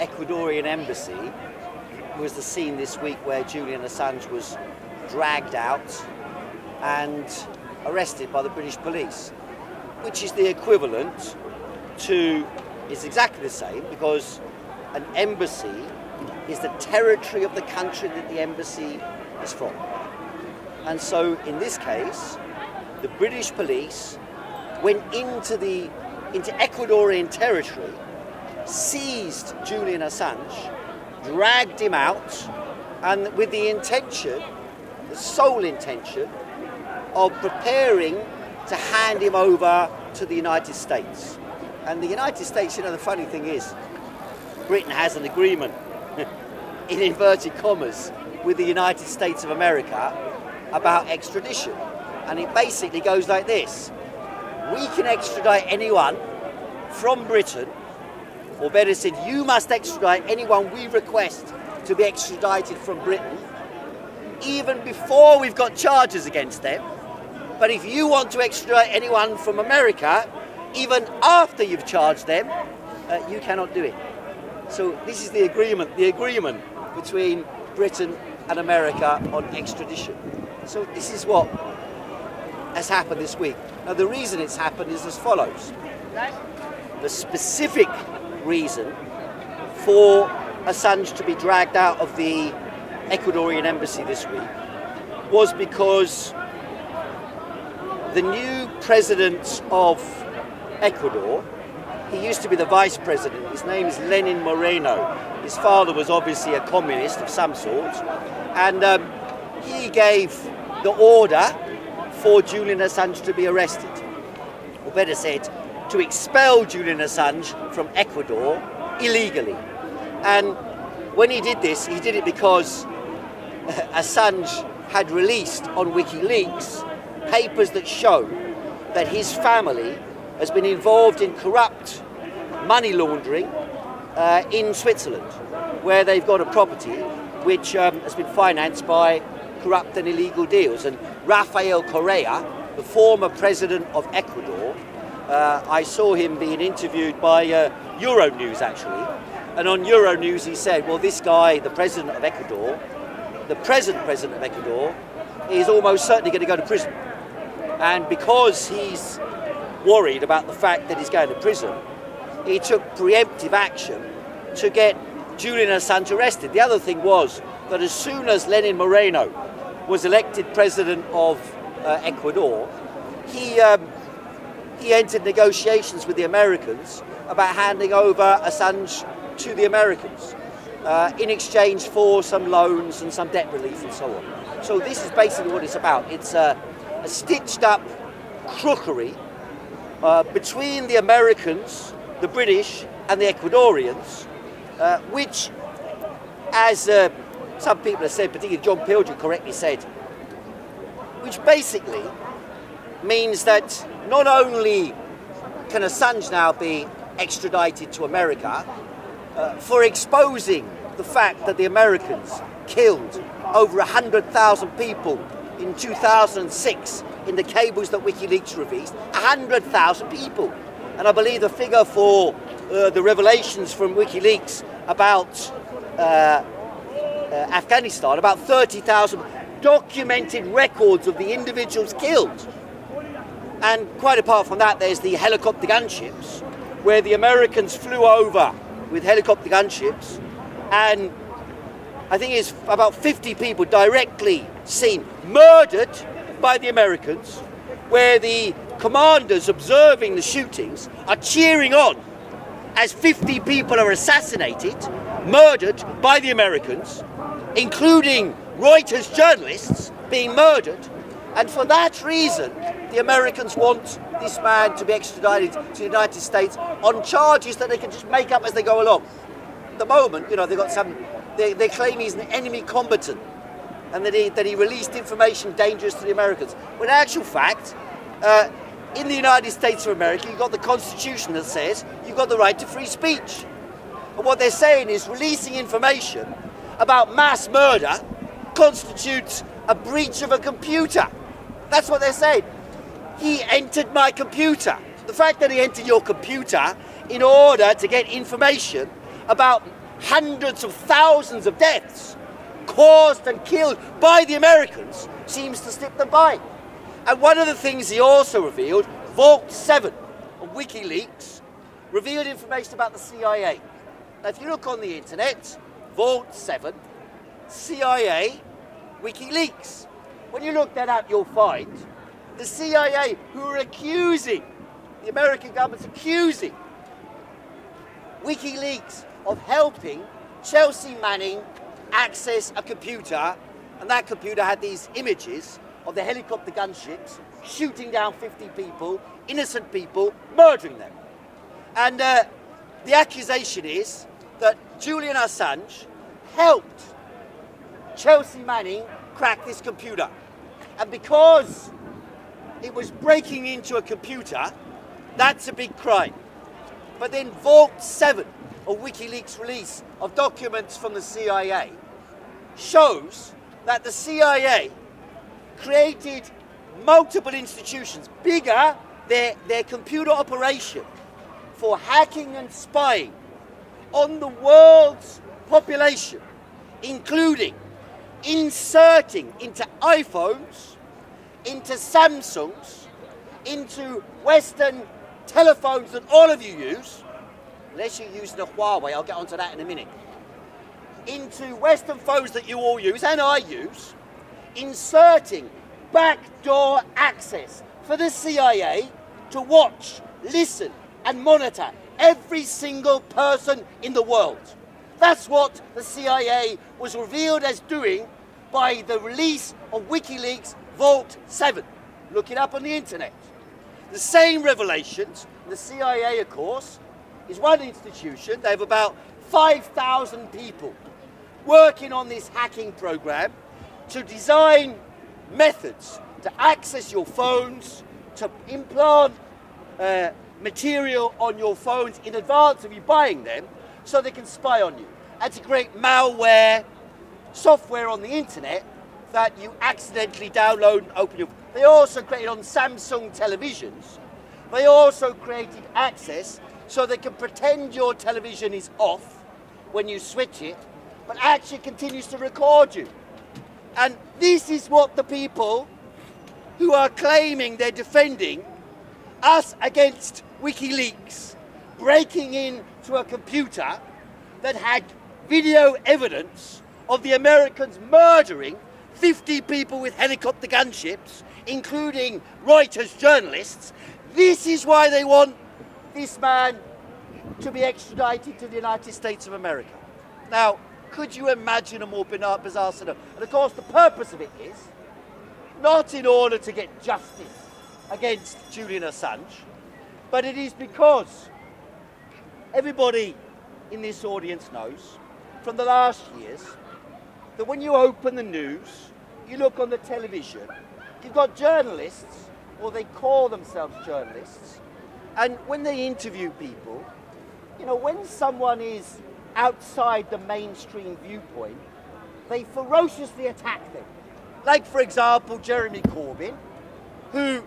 Ecuadorian embassy was the scene this week where Julian Assange was dragged out and arrested by the British police, which is the equivalent to, it's exactly the same, because an embassy is the territory of the country that the embassy is from. And so in this case, the British police went into Ecuadorian territory, seized Julian Assange, dragged him out, and with the intention, the sole intention, of preparing to hand him over to the United States. And the United States, you know, the funny thing is, Britain has an agreement, in inverted commas, with the United States of America about extradition. And it basically goes like this: we can extradite anyone from Britain, or better said, you must extradite anyone we request to be extradited from Britain, even before we've got charges against them. But if you want to extradite anyone from America, even after you've charged them, you cannot do it. So this is the agreement between Britain and America on extradition. So this is what has happened this week. Now the reason it's happened is as follows. The specific reason for Assange to be dragged out of the Ecuadorian embassy this week was because the new president of Ecuador, he used to be the vice president, his name is Lenin Moreno. His father was obviously a communist of some sort, and he gave the order for Julian Assange to be arrested, or better said, to expel Julian Assange from Ecuador illegally. And when he did this, he did it because Assange had released on WikiLeaks papers that show that his family has been involved in corrupt money laundering in Switzerland, where they've got a property which has been financed by corrupt and illegal deals. And Rafael Correa, the former president of Ecuador, I saw him being interviewed by Euronews actually, and on Euronews he said, well, this guy, the president of Ecuador, the present president of Ecuador, is almost certainly going to go to prison. And because he's worried about the fact that he's going to prison, he took preemptive action to get Julian Assange arrested. The other thing was that as soon as Lenin Moreno was elected president of Ecuador, he entered negotiations with the Americans about handing over Assange to the Americans in exchange for some loans and some debt relief and so on. So this is basically what it's about. It's a stitched up crookery between the Americans, the British and the Ecuadorians, which, as some people have said, particularly John Pilger correctly said, which basically means that not only can Assange now be extradited to America for exposing the fact that the Americans killed over 100,000 people in 2006 in the cables that WikiLeaks released, 100,000 people. And I believe the figure for the revelations from WikiLeaks about Afghanistan, about 30,000 documented records of the individuals killed. And quite apart from that, there's the helicopter gunships, where the Americans flew over with helicopter gunships, and I think it's about 50 people directly seen murdered by the Americans, where the commanders observing the shootings are cheering on as 50 people are assassinated, murdered by the Americans, including Reuters journalists being murdered. And for that reason, the Americans want this man to be extradited to the United States on charges that they can just make up as they go along. At the moment, you know, they've got some, they claim he's an enemy combatant and that he released information dangerous to the Americans. When in actual fact, in the United States of America, you've got the Constitution that says you've got the right to free speech. And what they're saying is releasing information about mass murder constitutes a breach of a computer. That's what they're saying. He entered my computer. The fact that he entered your computer in order to get information about hundreds of thousands of deaths caused and killed by the Americans seems to slip them by. And one of the things he also revealed, Vault 7 of WikiLeaks, revealed information about the CIA. Now, if you look on the internet, Vault 7, CIA, WikiLeaks. When you look that up, you'll find the CIA who are accusing, the American government's accusing WikiLeaks of helping Chelsea Manning access a computer, and that computer had these images of the helicopter gunships shooting down 50 people, innocent people, murdering them. And the accusation is that Julian Assange helped Chelsea Manning crack this computer. And because it was breaking into a computer, that's a big crime. But then Vault 7 of WikiLeaks release of documents from the CIA shows that the CIA created multiple institutions, bigger their computer operation for hacking and spying on the world's population, including inserting into iPhones, into Samsungs, into Western telephones that all of you use, unless you use the Huawei, I'll get onto that in a minute, into Western phones that you all use, and I use, inserting backdoor access for the CIA to watch, listen, and monitor every single person in the world. That's what the CIA was revealed as doing by the release of WikiLeaks Vault 7. Look it up on the internet. The same revelations, the CIA, of course, is one institution. They have about 5,000 people working on this hacking program to design methods to access your phones, to implant material on your phones in advance of you buying them so they can spy on you, and to create malware, software on the internet that you accidentally download and open your... They also created on Samsung televisions, they also created access so they can pretend your television is off when you switch it, but actually continues to record you. And this is what the people who are claiming they're defending us against WikiLeaks breaking into a computer that had video evidence of the Americans murdering 50 people with helicopter gunships, including Reuters journalists. This is why they want this man to be extradited to the United States of America. Now, could you imagine a more bizarre scenario? And of course, the purpose of it is not in order to get justice against Julian Assange, but it is because everybody in this audience knows from the last years that when you open the news, you look on the television, you've got journalists, or they call themselves journalists, and when they interview people, you know, when someone is outside the mainstream viewpoint, they ferociously attack them. Like, for example, Jeremy Corbyn, who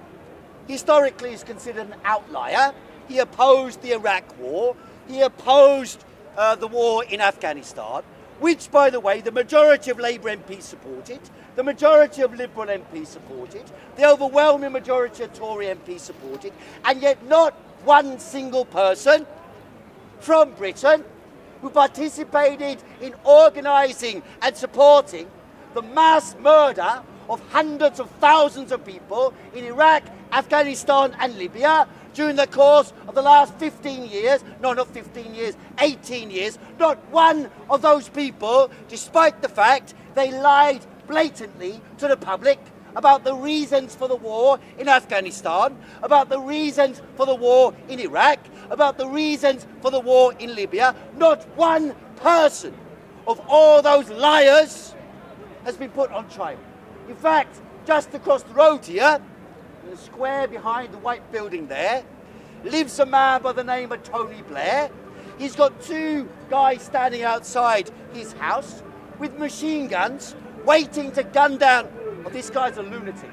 historically is considered an outlier. He opposed the Iraq War. He opposed the war in Afghanistan, which, by the way, the majority of Labour MPs supported, the majority of Liberal MPs supported, the overwhelming majority of Tory MPs supported, and yet not one single person from Britain who participated in organising and supporting the mass murder of hundreds of thousands of people in Iraq, Afghanistan and Libya during the course of the last 15 years, no, not 15 years, 18 years, not one of those people, despite the fact they lied blatantly to the public about the reasons for the war in Afghanistan, about the reasons for the war in Iraq, about the reasons for the war in Libya. Not one person of all those liars has been put on trial. In fact, just across the road here, in the square behind the white building there, lives a man by the name of Tony Blair. He's got two guys standing outside his house with machine guns, waiting to gun down. Oh, this guy's a lunatic.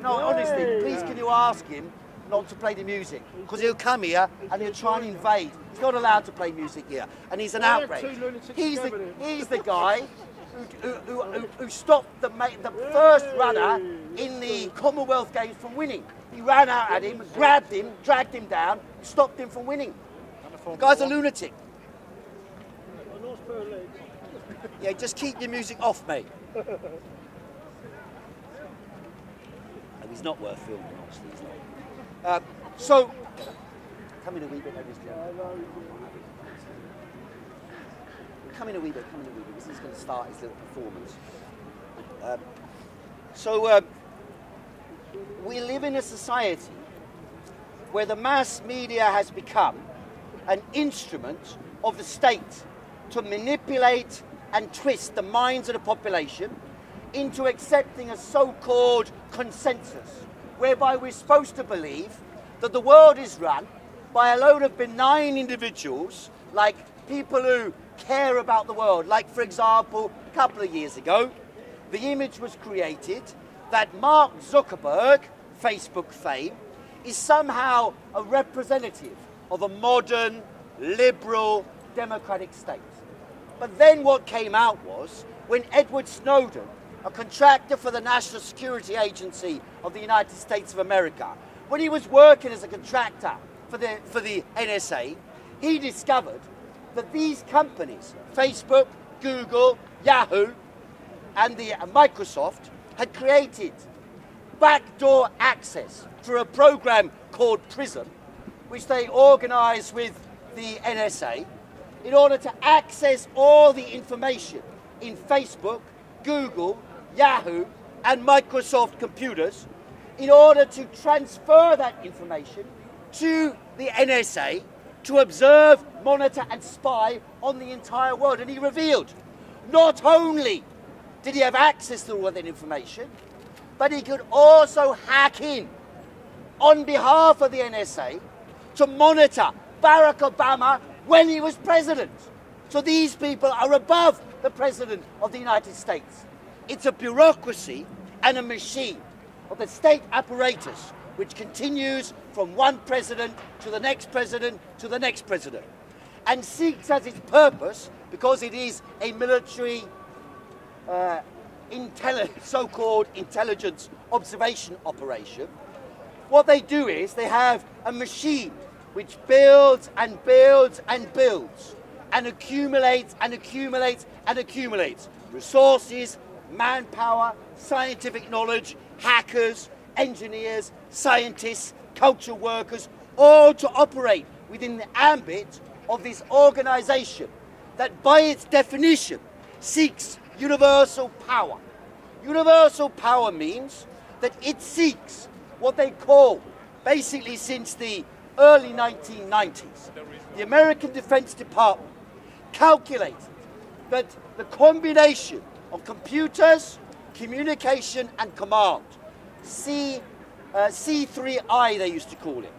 No, honestly, please can you ask him not to play the music, because he'll come here and he'll try and invade. He's not allowed to play music here, and he's an outrage. He's the guy who stopped the first runner in the Commonwealth Games from winning. He ran out at him, grabbed him, dragged him down, stopped him from winning. The guy's a lunatic. Yeah, just keep your music off, mate. He's not worth filming, honestly. He's not. So, come in a wee bit, ladies and gentlemen. Come in a wee bit, because he's going to start his little performance. We live in a society where the mass media has become an instrument of the state to manipulate and twist the minds of the population into accepting a so-called consensus, whereby we're supposed to believe that the world is run by a load of benign individuals, like people who care about the world. Like, for example, a couple of years ago, the image was created that Mark Zuckerberg, Facebook fame, is somehow a representative of a modern, liberal, democratic state. But then what came out was, when Edward Snowden, a contractor for the National Security Agency of the United States of America, when he was working as a contractor for the NSA, he discovered that these companies, Facebook, Google, Yahoo, and Microsoft, had created backdoor access through a program called PRISM, which they organized with the NSA, in order to access all the information in Facebook, Google, Yahoo, and Microsoft computers, in order to transfer that information to the NSA to observe, monitor, and spy on the entire world. And he revealed not only did he have access to all that information, but he could also hack in on behalf of the NSA to monitor Barack Obama when he was president. So these people are above the president of the United States. It's a bureaucracy and a machine of the state apparatus which continues from one president to the next president to the next president, and seeks as its purpose, because it is a military so-called intelligence observation operation, what they do is they have a machine which builds and builds and builds and accumulates and accumulates and accumulates resources, manpower, scientific knowledge, hackers, engineers, scientists, cultural workers, all to operate within the ambit of this organization that by its definition seeks universal power. Universal power means that it seeks what they call, basically since the early 1990s, the American Defense Department calculated that the combination of computers, communication, and command, C3I they used to call it,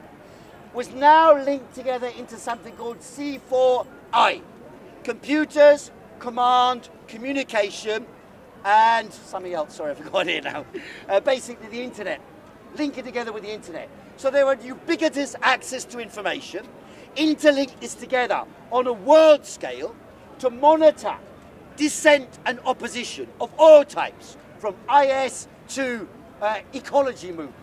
was now linked together into something called C4I. Computers, command, communication, and something else, sorry I forgot it now. Basically the internet, linking together with the internet. So there are ubiquitous access to information, interlink this together on a world scale to monitor dissent and opposition of all types, from IS to ecology movements.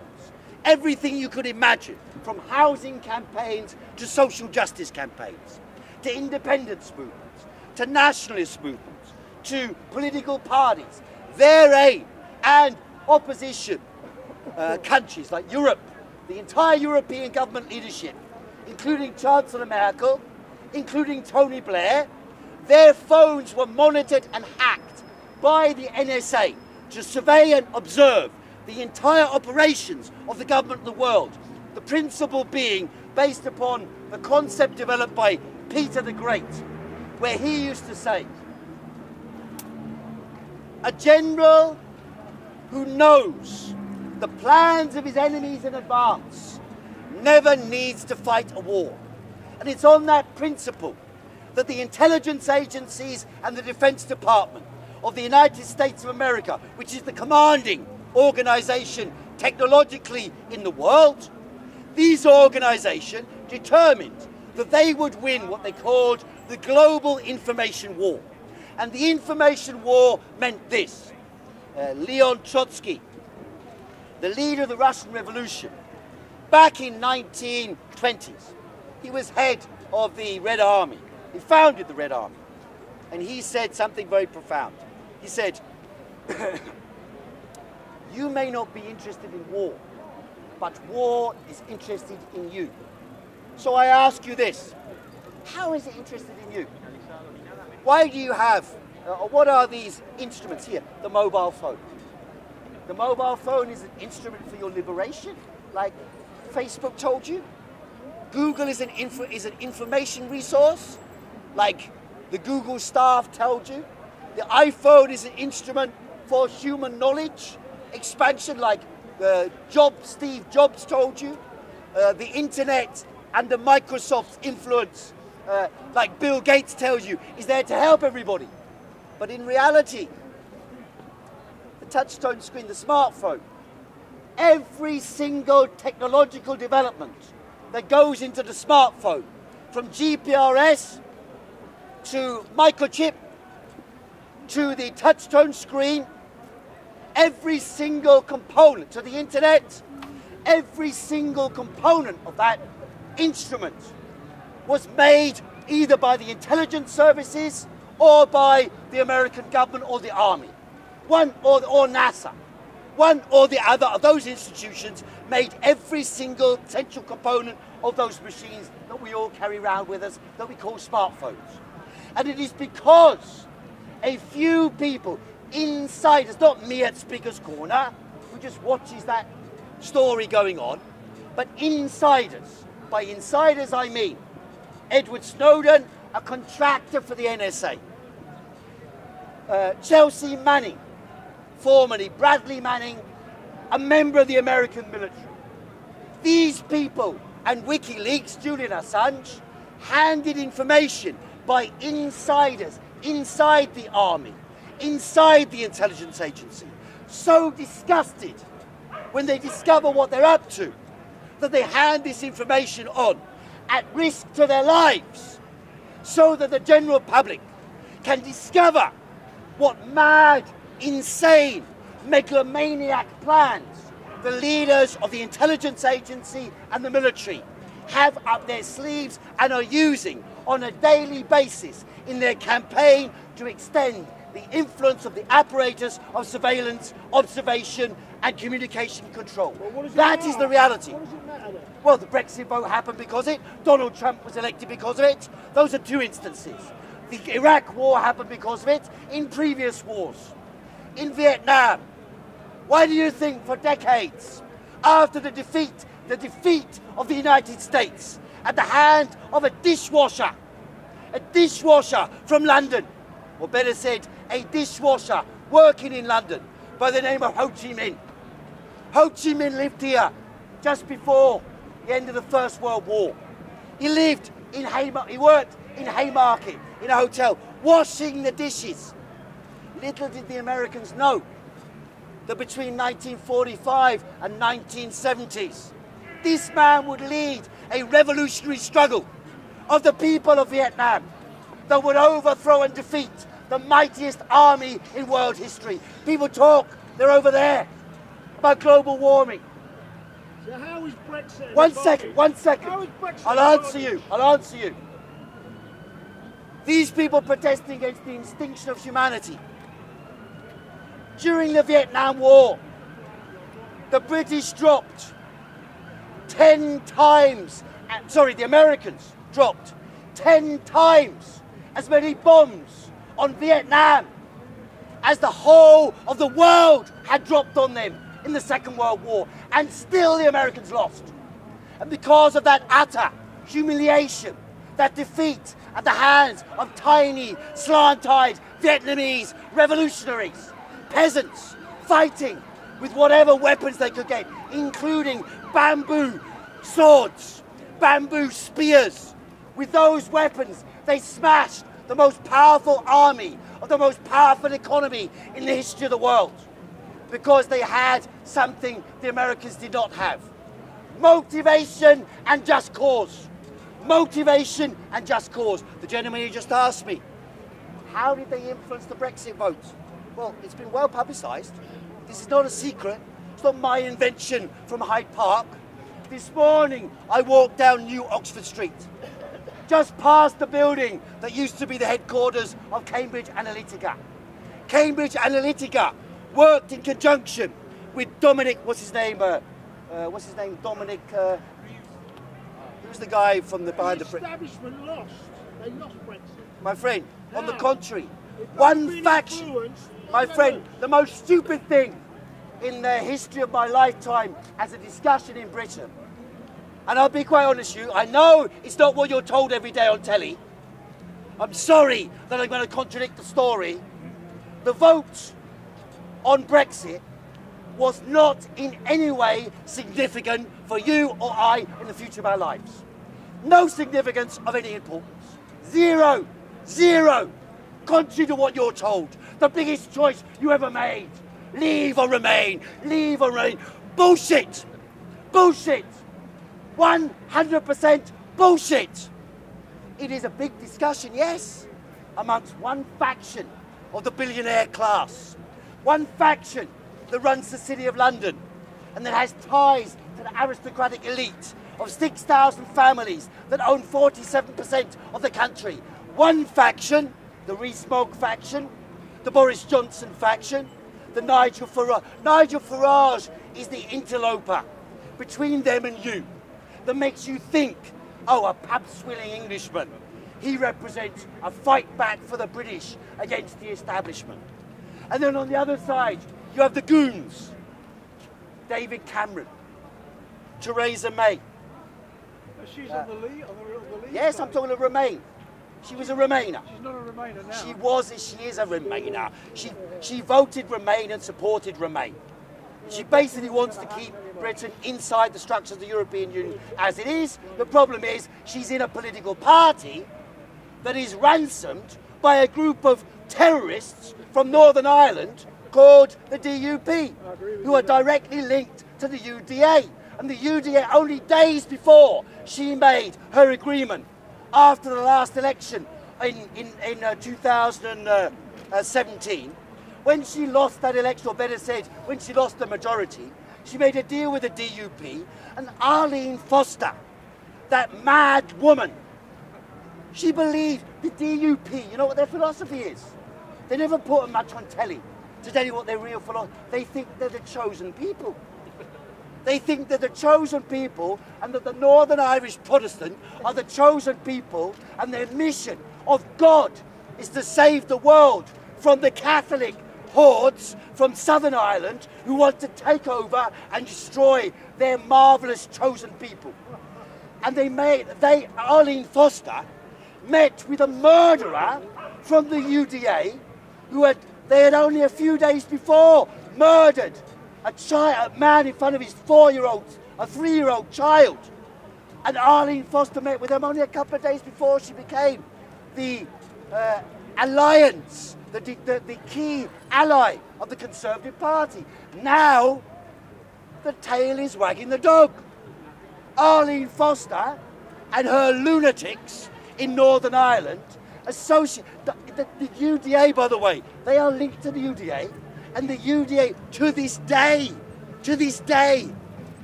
Everything you could imagine, from housing campaigns to social justice campaigns, to independence movements, to nationalist movements, to political parties, their aim, and opposition countries like Europe, the entire European government leadership, including Chancellor Merkel, including Tony Blair, their phones were monitored and hacked by the NSA to survey and observe the entire operations of the government of the world. The principle being based upon the concept developed by Peter the Great, where he used to say, a general who knows the plans of his enemies in advance never needs to fight a war. And it's on that principle that the intelligence agencies and the Defense Department of the United States of America, which is the commanding organization technologically in the world, these organisations determined that they would win what they called the global information war. And the information war meant this. Leon Trotsky, the leader of the Russian Revolution, back in 1920s, he was head of the Red Army. He founded the Red Army. And he said something very profound. He said, you may not be interested in war, but war is interested in you. So I ask you this, how is it interested in you? Why do you have, what are these instruments here? The mobile phone. The mobile phone is an instrument for your liberation, like Facebook told you. Google is an information resource, like the Google staff told you. The iPhone is an instrument for human knowledge expansion, like Steve Jobs told you. The internet and the Microsoft's influence, like Bill Gates tells you, is there to help everybody. But in reality, the touchtone screen, the smartphone, every single technological development that goes into the smartphone, from GPRS to microchip to the touchtone screen, every single component to the internet, every single component of that instrument was made either by the intelligence services or by the American government or the army. One or NASA. One or the other of those institutions made every single essential component of those machines that we all carry around with us that we call smartphones. And it is because a few people, insiders, not me at Speaker's Corner, who just watches that story going on, but insiders. By insiders I mean Edward Snowden, a contractor for the NSA. Chelsea Manning, formerly Bradley Manning, a member of the American military. These people and WikiLeaks, Julian Assange, handed information by insiders inside the army, inside the intelligence agency, so disgusted when they discover what they're up to, that they hand this information on at risk to their lives, so that the general public can discover what mad, insane, megalomaniac plans the leaders of the intelligence agency and the military have up their sleeves and are using on a daily basis in their campaign to extend the influence of the apparatus of surveillance, observation and communication control. Well, that is the reality. What does it matter then? Well, the Brexit vote happened because of it. Donald Trump was elected because of it. Those are two instances. The Iraq war happened because of it in previous wars. In Vietnam, why do you think for decades, after the defeat of the United States at the hand of a dishwasher from London, or better said, a dishwasher working in London by the name of Ho Chi Minh. Ho Chi Minh lived here just before the end of the First World War. He worked in Haymarket in a hotel, washing the dishes. Little did the Americans know that between 1945 and 1970s, this man would lead a revolutionary struggle of the people of Vietnam that would overthrow and defeat the mightiest army in world history. People talk, they're over there, about global warming. So how is Brexit? One second. How is Brexit? I'll answer you. These people protesting against the extinction of humanity. During the Vietnam War, the British dropped 10 times, the Americans dropped 10 times as many bombs on Vietnam as the whole of the world had dropped on them in the Second World War, and still the Americans lost. And because of that utter humiliation, that defeat at the hands of tiny, slant-eyed Vietnamese revolutionaries, peasants fighting with whatever weapons they could get, including bamboo swords, bamboo spears. With those weapons, they smashed the most powerful army of the most powerful economy in the history of the world, because they had something the Americans did not have. Motivation and just cause. Motivation and just cause. The gentleman who just asked me, how did they influence the Brexit vote? Well, it's been well publicised. This is not a secret. It's not my invention from Hyde Park. This morning, I walked down New Oxford Street, just past the building that used to be the headquarters of Cambridge Analytica. Cambridge Analytica worked in conjunction with Dominic, what's his name? Dominic, who's the guy from the behind the... establishment lost. They lost Brexit. My friend, on the Now, contrary, if they've one been faction, influenced, my friend, the most stupid thing in the history of my lifetime as a discussion in Britain, and I'll be quite honest with you, I know it's not what you're told every day on telly. I'm sorry that I'm going to contradict the story. The vote on Brexit was not in any way significant for you or I in the future of our lives. No significance of any importance. Zero. Zero. Contrary to what you're told. The biggest choice you ever made. Leave or remain. Leave or remain. Bullshit. Bullshit. 100% bullshit. It is a big discussion, yes, amongst one faction of the billionaire class. One faction that runs the City of London and that has ties to the aristocratic elite of 6,000 families that own 47% of the country. One faction, the Rees-Mogg faction, the Boris Johnson faction, the Nigel Farage. Nigel Farage is the interloper between them and you that makes you think, oh, a pub-swilling Englishman. He represents a fight back for the British against the establishment. And then on the other side, you have the goons. David Cameron, Theresa May. She's on the lead. Yes, I'm talking of Remain. She was a Remainer. She's not a Remainer now. She is a Remainer. She voted Remain and supported Remain. She basically wants to keep Britain inside the structure of the European Union as it is. The problem is she's in a political party that is ransomed by a group of terrorists from Northern Ireland called the DUP, who are directly linked to the UDA. And the UDA, only days before she made her agreement after the last election in 2017, when she lost that election, or better said, when she lost the majority, she made a deal with the DUP, and Arlene Foster, that mad woman, she believed the DUP, you know what their philosophy is? They never put them much on telly to tell you what their real philosophy. They think they're the chosen people. They think they're the chosen people, and that the Northern Irish Protestant are the chosen people, and their mission of God is to save the world from the Catholic hordes from Southern Ireland who want to take over and destroy their marvellous chosen people. And Arlene Foster met with a murderer from the UDA they had only a few days before murdered a man in front of his 3-year-old child. And Arlene Foster met with him only a couple of days before she became the alliance, the key ally of the Conservative Party. Now, the tail is wagging the dog. Arlene Foster and her lunatics in Northern Ireland the UDA, by the way, they are linked to the UDA, and the UDA to this day,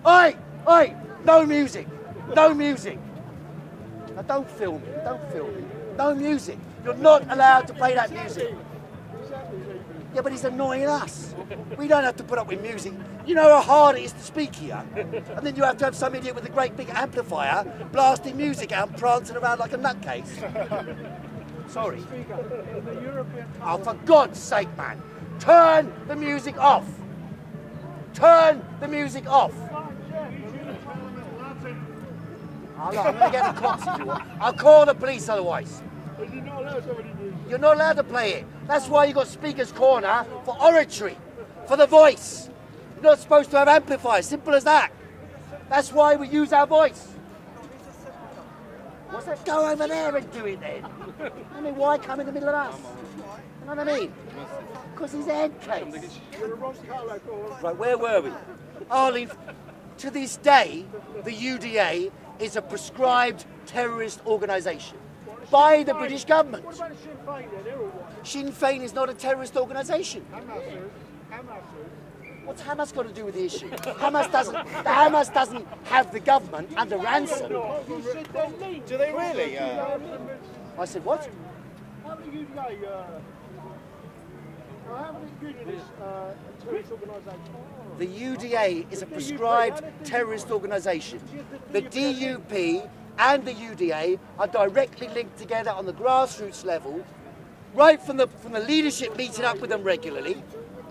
oi, no music. Now don't film me, no music. You're not allowed to play that music. Yeah, but he's annoying us. We don't have to put up with music. You know how hard it is to speak here? And then you have to have some idiot with a great big amplifier blasting music out and prancing around like a nutcase. Sorry. Oh, for God's sake, man. Turn the music off. Turn the music off. I'm going to get the cops if you want. I'll call the police otherwise. You're not allowed to play it. That's why you got Speaker's Corner for oratory, for the voice. You're not supposed to have amplifiers, simple as that. That's why we use our voice. What's that? Go over there and do it then. I mean, why come in the middle of us? You know what I mean? Because his head case. Right, where were we? Arlene To this day, the UDA is a prescribed terrorist organisation by the British government. What about the Sinn Féin then? They're all white. Sinn Féin is not a terrorist organisation. Hamas is. What's Hamas got to do with the issue? Hamas doesn't have the government under ransom. You said they're linked. Do they really? I said, what? How many UDA? How many unionists terrorist organisation? The UDA is a prescribed terrorist organisation. The DUP and the UDA are directly linked together on the grassroots level, right from the leadership meeting up with them regularly.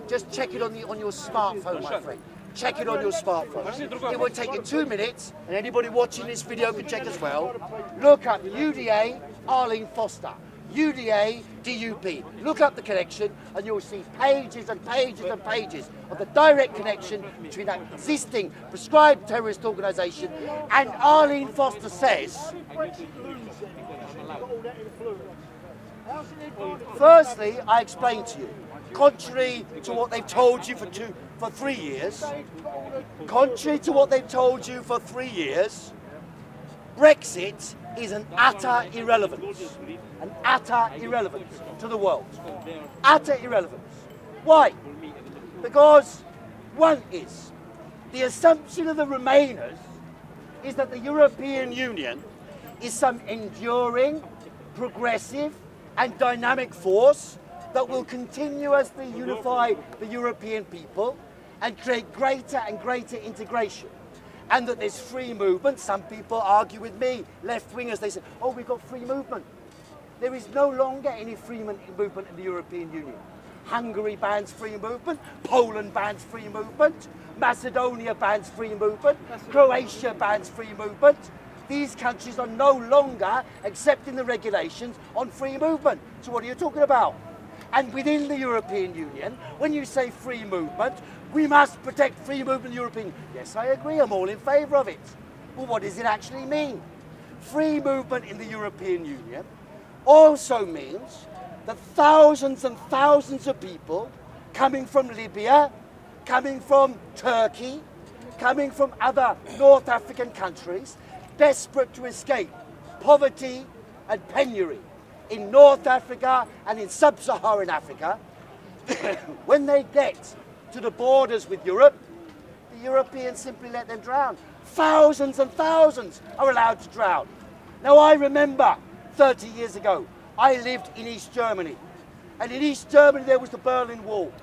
Just check it on your smartphone, my friend. Check it on your smartphone. It will take you 2 minutes, and anybody watching this video can check as well. Look up UDA Arlene Foster. UDA DUP. Look up the connection and you'll see pages and pages and pages of the direct connection between that existing prescribed terrorist organisation and Arlene Foster says, firstly, I explained to you, contrary to what they've told you for 3 years, contrary to what they've told you for 3 years, Brexit is an utter irrelevance. An utter irrelevance to the world. Utter irrelevance. Why? Because one is, the assumption of the Remainers is that the European Union is some enduring, progressive and dynamic force that will continuously unify the European people and create greater and greater integration. And that there's free movement. Some people argue with me, left-wingers, they say, oh, we've got free movement. There is no longer any free movement in the European Union. Hungary bans free movement, Poland bans free movement, Macedonia bans free movement, Croatia bans free movement. These countries are no longer accepting the regulations on free movement. So what are you talking about? And within the European Union, when you say free movement, we must protect free movement in the European Union. Yes, I agree, I'm all in favour of it. Well, what does it actually mean? Free movement in the European Union also means that thousands and thousands of people coming from Libya, coming from Turkey, coming from other North African countries, desperate to escape poverty and penury in North Africa and in sub-Saharan Africa, when they get to the borders with Europe, the Europeans simply let them drown. Thousands and thousands are allowed to drown. Now I remember 30 years ago, I lived in East Germany. And in East Germany there was the Berlin Wall.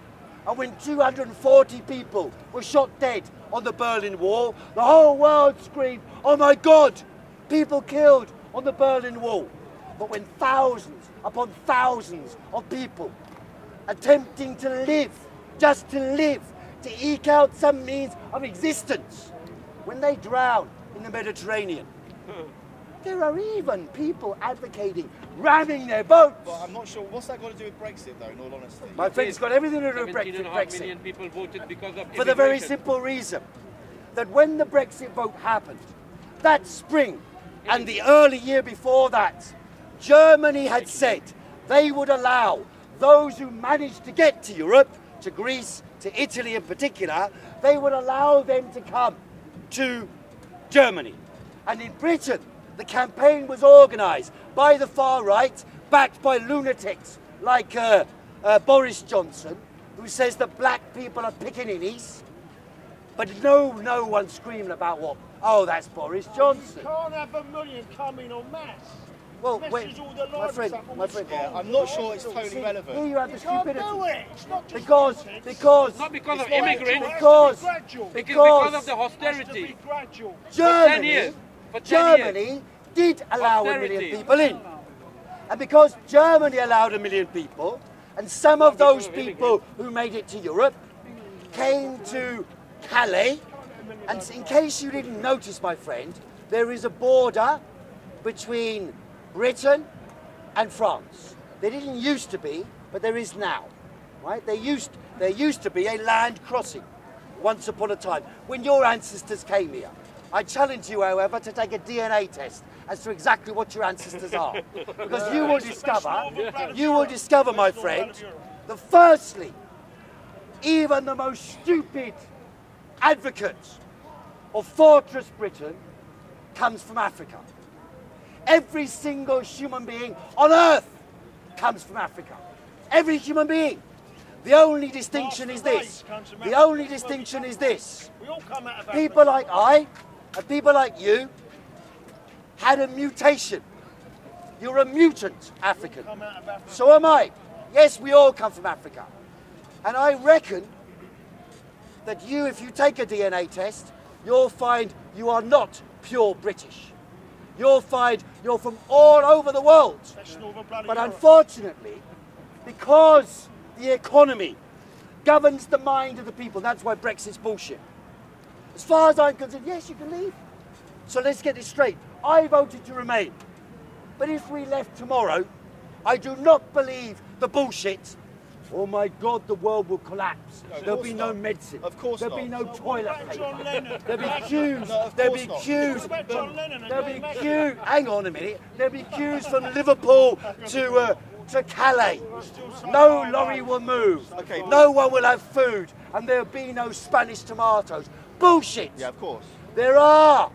And when 240 people were shot dead on the Berlin Wall, the whole world screamed, oh my God, people killed on the Berlin Wall. But when thousands upon thousands of people attempting to live, just to live, to eke out some means of existence, when they drown in the Mediterranean, there are even people advocating ramming their boats. But I'm not sure, what's that got to do with Brexit though, in all honesty? My friend, it's got everything to do with 17.5 million people voted because of for the very simple reason that when the Brexit vote happened, that spring and the early year before that, Germany had said they would allow those who managed to get to Europe, to Greece, to Italy in particular, they would allow them to come to Germany. And in Britain, the campaign was organised by the far right, backed by lunatics like Boris Johnson, who says that black people are pickaninnies. But no one screaming about what? Oh, that's Boris Johnson. You can't have a million coming en masse. Well, wait, my friend, Yeah, I'm not sure it's totally see, relevant. here you have the stupidity. Do it. It's not just Because not because of It's immigrants, because because of the It has to austerity. be gradual. Germany, For 10 years. Germany did allow a Austerity. million people in. And because Germany allowed 1 million people, and some of those people who made it to Europe came to Calais, and in case you didn't notice, my friend, there is a border between Britain and France. There didn't used to be, but there is now. Right? There used to be a land crossing once upon a time when your ancestors came here. I challenge you, however, to take a DNA test as to exactly what your ancestors are, because you will discover, my friend, that firstly, even the most stupid advocates of Fortress Britain comes from Africa. Every single human being on earth comes from Africa. Every human being. The only distinction is this. The only distinction is this. We all come out of People like I and people like you had a mutation. You're a mutant African. So am I. Yes, we all come from Africa. And I reckon that you, if you take a DNA test, you'll find you are not pure British. You'll find you're from all over the world. But unfortunately, because the economy governs the mind of the people, that's why Brexit's bullshit. As far as I'm concerned, yes, you can leave. So let's get this straight. I voted to remain. But if we left tomorrow, I do not believe the bullshit. Oh my God, the world will collapse. There'll be no medicine. Of course There'll not. be no toilet paper. There'll be queues. No, of There'll course be not. queues. There'll be queues. Hang on a minute. There'll be queues from Liverpool to Calais. No lorry will move. Okay. No one will have food, and there'll be no Spanish tomatoes. Bullshit. Yeah, of course. There are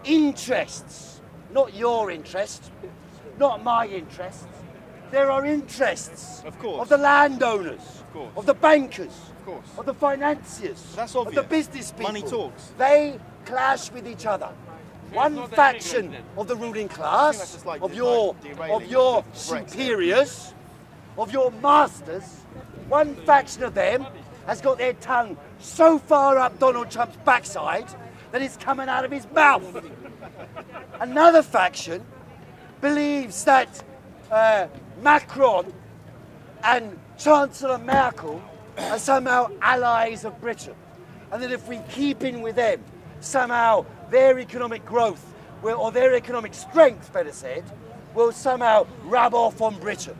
interests, not your interests, not my interests. There are interests Of course. of the landowners, course. of the bankers, Of course. of the financiers, That's of the obvious. business people. Money talks. They clash with each other. One not faction then. of the ruling that's class, just like of your derailing Brexit. superiors, of your masters, one faction of them has got their tongue so far up Donald Trump's backside that it's coming out of his mouth. Another faction believes that Macron and Chancellor Merkel are somehow allies of Britain, and that if we keep in with them, somehow their economic growth, or their economic strength, better said, will somehow rub off on Britain.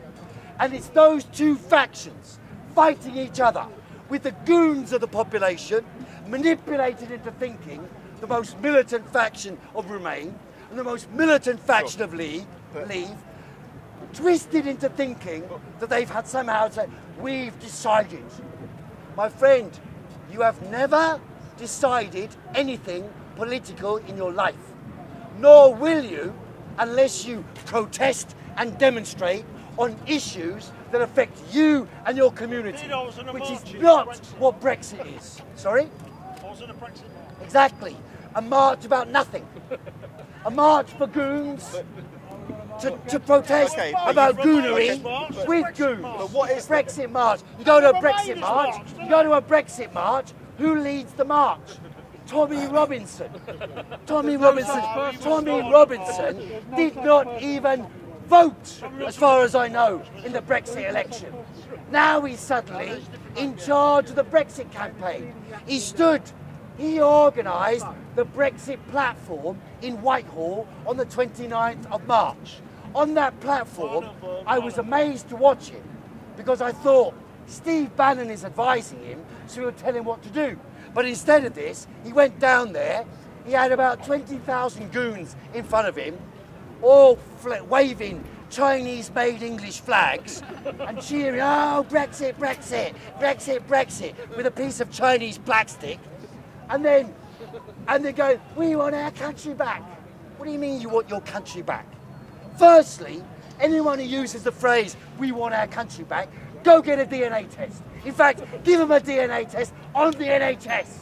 And it's those two factions fighting each other with the goons of the population, manipulated into thinking the most militant faction of Remain and the most militant faction of Leave, twisted into thinking that they've had somehow said, we've decided. My friend, you have never decided anything political in your life, nor will you unless you protest and demonstrate on issues that affect you and your community, which is not what Brexit is. Sorry? Exactly. A march about nothing. A march for goons to protest Okay, about goonery okay. with goons. But what is Brexit march? You go to a Brexit march. You go to a Brexit march. Who leads the march? Tommy Robinson. Tommy Robinson did not even vote, as far as I know, in the Brexit election. Now he's suddenly in charge of the Brexit campaign. He organised the Brexit platform in Whitehall on the 29th of March. On that platform, I was amazed to watch him because I thought Steve Bannon is advising him, so he'll tell him what to do. But instead of this, he went down there, he had about 20,000 goons in front of him, all waving Chinese-made English flags and cheering, oh, Brexit, Brexit, Brexit, Brexit, with a piece of Chinese plastic. And then go, we want our country back. What do you mean you want your country back? Firstly, anyone who uses the phrase, we want our country back, go get a DNA test. In fact, give them a DNA test on the NHS.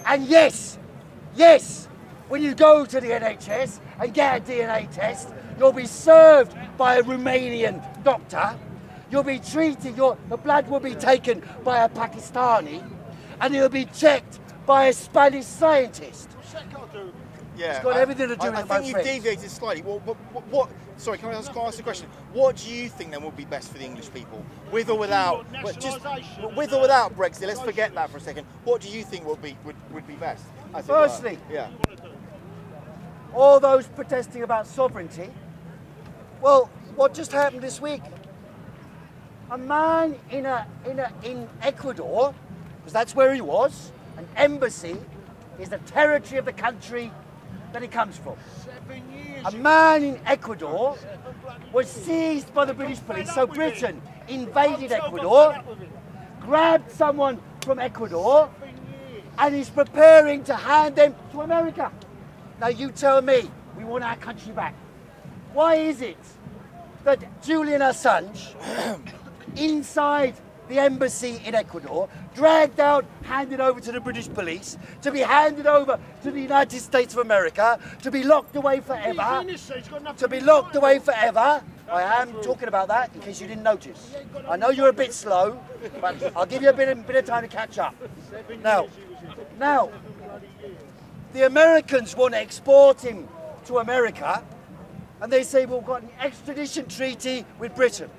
And yes, when you go to the NHS and get a DNA test, you'll be served by a Romanian doctor. You'll be treated, the blood will be taken by a Pakistani, and it'll be checked by a Spanish scientist. Yeah, It's got everything to do with I it, my think you've friends. deviated slightly. What? Sorry, can I ask the question? What do you think then would be best for the English people, with or without? With or without Brexit? Let's forget that for a second. What do you think would be best? as it were? Firstly, yeah. all those protesting about sovereignty, well, what just happened this week? A man in Ecuador, because that's where he was, an embassy is the territory of the country that he comes from. A man in Ecuador was seized by the British police, so Britain invaded Ecuador, grabbed someone from Ecuador, and is preparing to hand them to America. Now you tell me, we want our country back. Why is it that Julian Assange, inside the embassy in Ecuador, dragged out, handed over to the British police, to be handed over to the United States of America, to be locked away forever, to be locked away forever? I am talking about that in case you didn't notice. I know you're a bit slow, but I'll give you a bit of time to catch up. Now, the Americans want to export him to America, and they say, well, we've got an extradition treaty with Britain.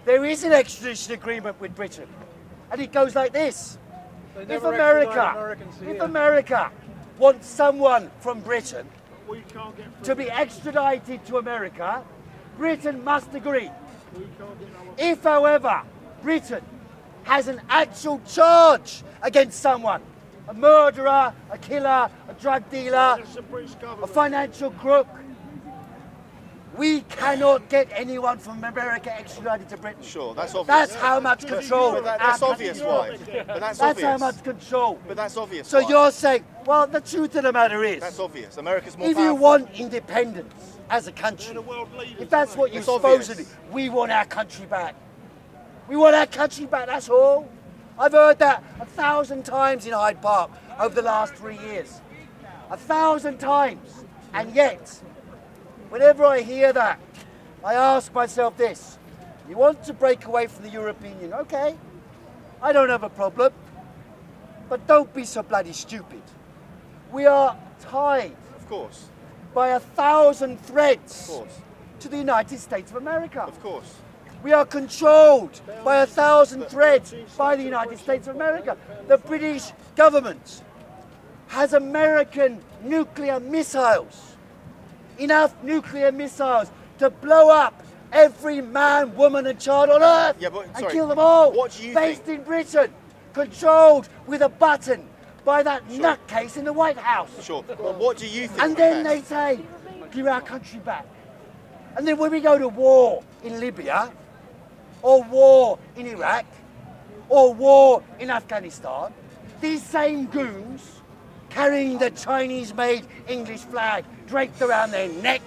There is an extradition agreement with Britain, and it goes like this. If America wants someone from Britain to be extradited to America, Britain must agree. If, however, Britain has an actual charge against someone, a murderer, a killer, a drug dealer, a financial crook, we cannot get anyone from America extradited to Britain. Sure, that's obvious. That's how much control. But that's obvious, why? But that's obvious. How much control. But that's obvious. So why? you're saying, well, the truth of the matter is, that's obvious. America's more if powerful. you want independence as a country, if that's what you're supposed to do, we want our country back. We want our country back, that's all. I've heard that 1,000 times in Hyde Park over the last 3 years. 1,000 times. And yet, whenever I hear that, I ask myself this: you want to break away from the European Union? Okay, I don't have a problem. But don't be so bloody stupid. We are tied, of course, by 1,000 threads, of course, to the United States of America. Of course. We are controlled by 1,000 threads by the United States of America. The British government has American nuclear missiles. Enough nuclear missiles to blow up every man, woman and child on Earth and kill them all. What do you Based think? in Britain, controlled with a button by that nutcase in the White House. Sure, but what do you think? And then they say, give our country back. And then when we go to war in Libya, or war in Iraq, or war in Afghanistan, these same goons carrying the Chinese-made English flag draped around their neck,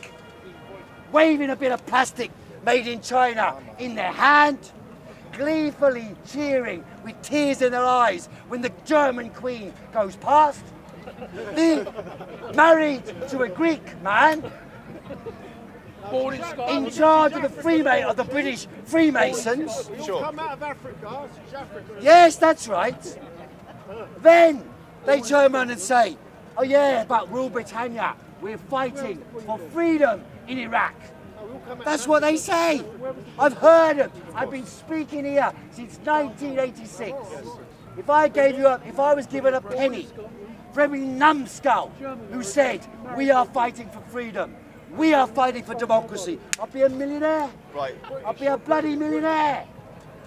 waving a bit of plastic made in China in their hand, gleefully cheering with tears in their eyes when the German Queen goes past, married to a Greek man, in charge of the British Freemasons. Come out of Africa, Yes, that's right. Then they turn around and say, oh yeah, but Rule Britannia, we're fighting for freedom in Iraq. That's what they say. I've heard them. I've been speaking here since 1986. If I was given a penny for every numbskull who said, we are fighting for freedom, we are fighting for democracy, I'll be a millionaire. Right. I'll be a bloody millionaire.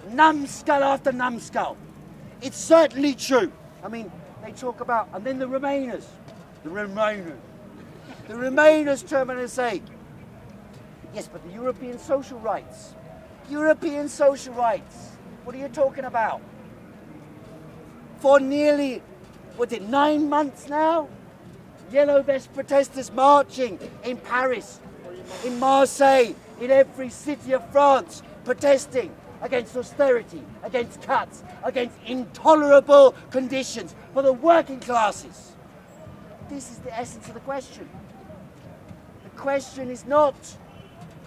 Numbskull after numbskull. It's certainly true. I mean, they talk about, and then the Remainers turn around and say, yes, but the European social rights. European social rights. What are you talking about? For nearly, 9 months now? Yellow vest protesters marching in Paris, in Marseille, in every city of France, protesting against austerity, against cuts, against intolerable conditions for the working classes. This is the essence of the question. The question is not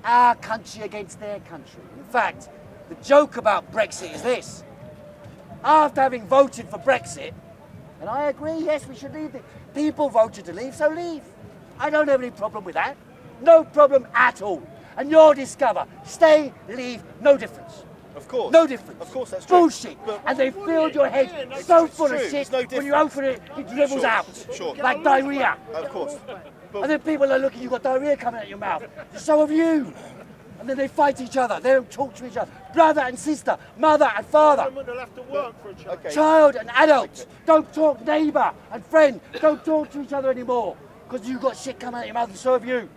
our country against their country. In fact, the joke about Brexit is this. After having voted for Brexit, and I agree, yes, we should leave. People voted to leave, so leave. I don't have any problem with that. No problem at all. And you'll discover, stay, leave, no difference. Of course. No difference. Of course, that's true. Bullshit. And they filled your head so full of shit, no when you open it, it dribbles out. Sure. Like diarrhea. Of course. And then people are looking, you've got diarrhea coming out your mouth. So have you. And then they fight each other. They don't talk to each other. Brother and sister, mother and father. Okay. Child and adult. Don't talk neighbour and friend. Don't talk to each other anymore. Because you've got shit coming out your mouth, and so have you.